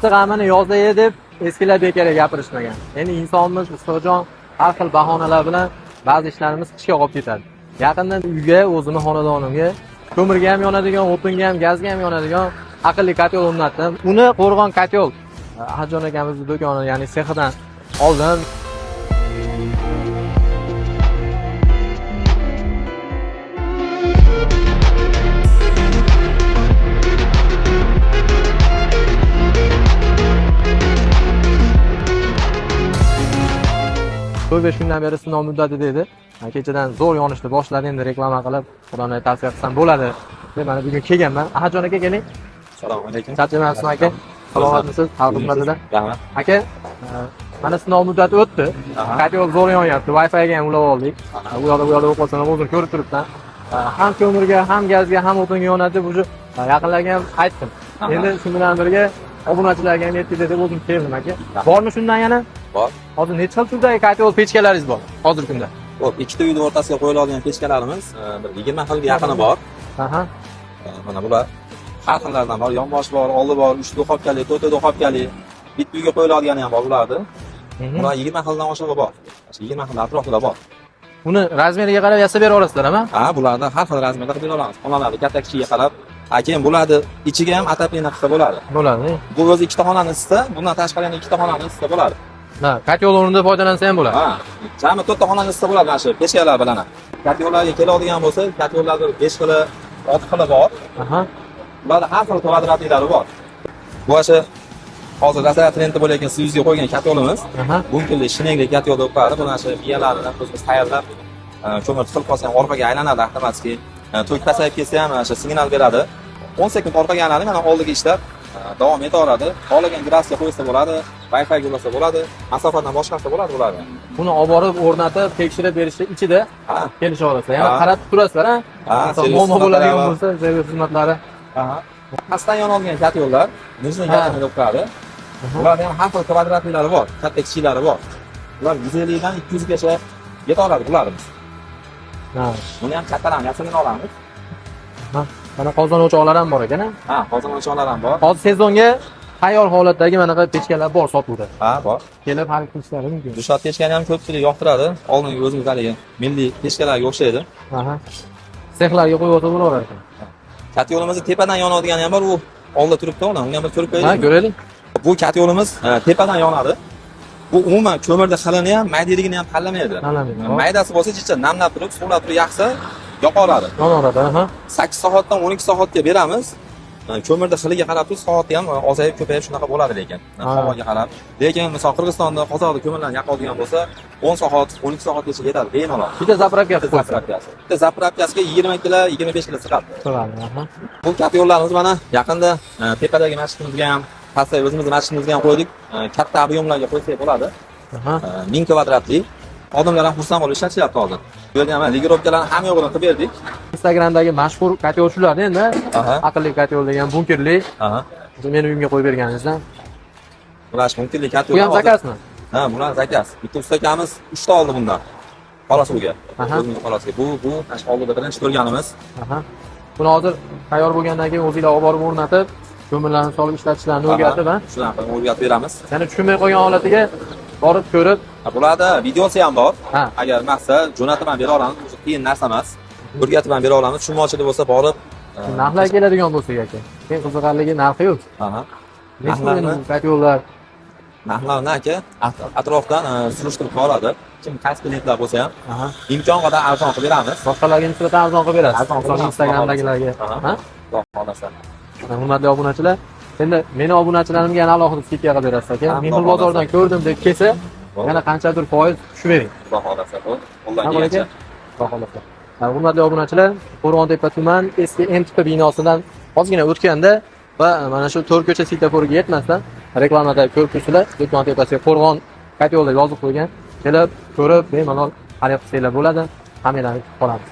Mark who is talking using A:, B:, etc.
A: qishda g'amini yozda ye deb eskilar bekorga gapirishmagan. Endi insonimiz Ustojon har xil bahonalar bilan ba'zi ishlarimiz qishga qolib ketadi. Yaqindan uyga, o'zimni xonadonimga ko'mirga ham yonadigan, o'tinga ham, gazga ham yonadigan aqlli kotel o'rnatdim. Uni Qo'rg'on kotel Ahadjon akamizning do'koni, ya'ni sexidan oldim. To'y 5 kundan beri sinov muddati dedi. Kechadan zo'r yonishni boshladi, endi reklama qilib, Xudoning tavsiya qilsam bo'ladi deb mana bugun kelganman. Ahadjon aka keling.
B: Assalomu alaykum.
A: Charchamayapsizmi aka? Salomatlisiz? Xalq xizmatida.
B: Rahmat.
A: Aka, mana sinov muddati o'tdi. Kotel zo'r yonyapti. Wi-Fi ga ham ulab oldik. Bu yoqda o'qolsam ham o'zim ko'rib turibman. Ham ko'mirga, ham gazga, ham o'tinga yonadi. Bu yaqinlarga ham aytdim. Endi shu bilan birga obunachilarga ham yetkazdi deb o'zim keldim aka. Bormi shundan yana?
B: Bor.
A: Hozir necha xil turdagi kotel pechkalaringiz bor hozirgi kunda?
B: Xo'p, ikkita uyning o'rtasiga qo'yiladigan pechkalarimiz bir 20 xilga yaqini bor.
A: Aha.
B: Mana bular har xillardan bor. Yonbosh bor, oldi bor, 3 duxovkali, 4 duxovkali. Bitta uyga qo'yiladigani ham bor bularni. Bular 20 xildan oshig'i bor. 20 xil atrofida bor.
A: Uni razmeriga qarab yasab bera olasizlarmi?
B: Ha, bularni har xil razmerda qilib bera olamiz. Xonalarni katta kichigiga qarab, keyin bularni ichiga ham atapina qilsa bo'ladi.
A: Bo'ladi.
B: Bu o'zi ikkita xonani isitsa, bundan tashqari yana ikkita xonani isitsa bo'ladi.
A: Ha, kotel o'rnida foydalansa ham bo'ladi.
B: Ha, jami 4 ta xonani isitsa bo'ladi mana shu pechkalar bilan. Kotellarga keladigan bo'lsa, kotellarning 5 xili, 6 xili bor.
A: Aha.
B: Bularda har xil kvadratlari bor. Bu o'sha hozir rasat trendi bo'layotgan suyuzga qo'ygan kotelimiz. Bunkinli shinegli kotel deb qo'yadi. Buni o'sha biyalarni o'zimiz tayyorlab, ko'mir tiqilib qolsa ham orqaga aylanadi avtomatik. To'k pasayib ketsa ham o'sha signal beradi. 10 sekund orqaga aylanadi, mana oldiga ishlab davom etaveradi. Xohlagan grasga qo'ysa bo'ladi, Wi-Fi ga bo'lsa bo'ladi, masofadan boshqarsa bo'ladi bularni. Buni
A: olib borib o'rnatib, tekshirib berishda ichida kelisha olasizlar. Yana qarab turasizlar, ha? Muammo bo'ladigan bo'lsa, servis xizmatlari.
B: Qasddan yonolgan kotellar, nijniy kotel deb qo'yadi. Bularda ham har xil kvadratlari bor, katta kichiklari bor. Ular 150 dan 200 gacha yeta oladi bularimiz.
A: Ha.
B: Buni ham kattalarni yasagan olamiz.
A: Ha. Mana qozon o'choqlar ham bor ekan, ha?
B: Ha, qozon o'choqlar ham bor.
A: Hozir sezonga tayyor holatdagi mana bunaqa pechkalar bor sotuvda.
B: Ha, bor.
A: Kelib xarid qilishlari mumkin.
B: Dushat pechkani ham ko'pchilik yoqtiradi. Oldingi o'zimiz haligi milliy pechkalarga o'xshaydi.
A: Aha. Sexlarga qo'yib o'tib bo'laverar ekan.
B: Kotelimizni tepadan yonadigani ham bor, u oldida turibdi, unga ham bir ko'rib qo'yaylik.
A: Ha, ko'raylik.
B: Bu kotelimiz tepadan yonadi. Bu umuman ko'mirda xilini ham, maydaligini ham tanlamaydi. Maydasi bo'lsa jicha namlab turib, suvlab turib yaqsa yoqoladi.
A: Yonaveradi, ha.
B: 8 soatdan 12 soatga beramiz. Ko'mirda xiliga qarab turib, soati ham ozayib, ko'payib shunaqa bo'ladi lekin. Havoga qarab. Lekin misol Qirg'izistonda, Qozog'da ko'mirlarni yoqadigan bo'lsa, 10 soat, 12 soatgacha yetadi bemalol.
A: Bitta zapravkasi qo'ysa.
B: Bitta zapravkasiga 20 kilo, 25 kilo sig'adi.
A: Sig'adi, ha.
B: Bu kotellarimiz mana yaqinda tepadagi masjidimizga ham, pastda o'zimizning masjidimizga ham qo'ydik. Katta ob'yomlarga qo'ysak bo'ladi. 1000 kvadratli. Odamlar ham xursand bo'lib ishlashyapti hozir. Bu yerda ham ligirovkalarni hamma yo'g'ini qilib berdik.
A: Instagramdagi mashhur kotel shular endi. Aqlli kotel degan bunkerli. Meni uyimga qo'yib berganingizdan.
B: Bular bunkerli kotel.
A: Bu ham zakazmi?
B: Ha, bular zakaz. Bitta ustakamiz 3 ta oldi bundan. Qolasuvga. O'zimiz qolasuvga. Bu tash oldida birinchi ko'rganimiz.
A: Buni hozir tayyor bo'lgandan keyin o'zingizlar olib borib o'rnatib, ko'mirlarni solib ishlatishlarini o'rgatib, ha?
B: Shunaqa o'rgatib beramiz.
A: Ya'ni tushunmay qolgan holatiga borib ko'rib,
B: bularda videosi ham bor. Agar maqsad jo'natib ham bera olamiz, bu qiyin narsa emas. O'rgatib ham bera olamiz. Tushunmovchilik bo'lsa borib,
A: narxlar keladigan bo'lsa aka. Keyin qiziqarligi narxi yo'q. Narxlarni kotellar
B: narxlarni aka atrofdan surishtirib oladi. Kim qaysi klientlar bo'lsa ham, imkon qadar arzon qilib beramiz.
A: Boshqalarga nisbatan arzon qilib berasiz. Arzon Instagramdagilarga, ha? Xohlasan. Hurmatli obunachilar, endi meni obunachilarimga yana alohida skidka qilib berasiz aka. Mehmon bozordan ko'rdim deb kelsa, yana qanchadir foiz tushib bering.
B: Xudo xohlasa, qo'ldan kelgancha.
A: Xudo xohlasa. Hurmatli obunachilar, Qo'rg'ontepa tuman eski MTP binosidan ozgina o'tganda va mana shu To'rko'cha svetoforga yetmasdan reklamada ko'rib turibsizlar, do'kon tepasiga Qo'rg'on kotel deb yozib qo'ygan. Kelib, ko'rib, bemalol xarid qilsanglar bo'ladi. Hammalarni kutib qolamiz.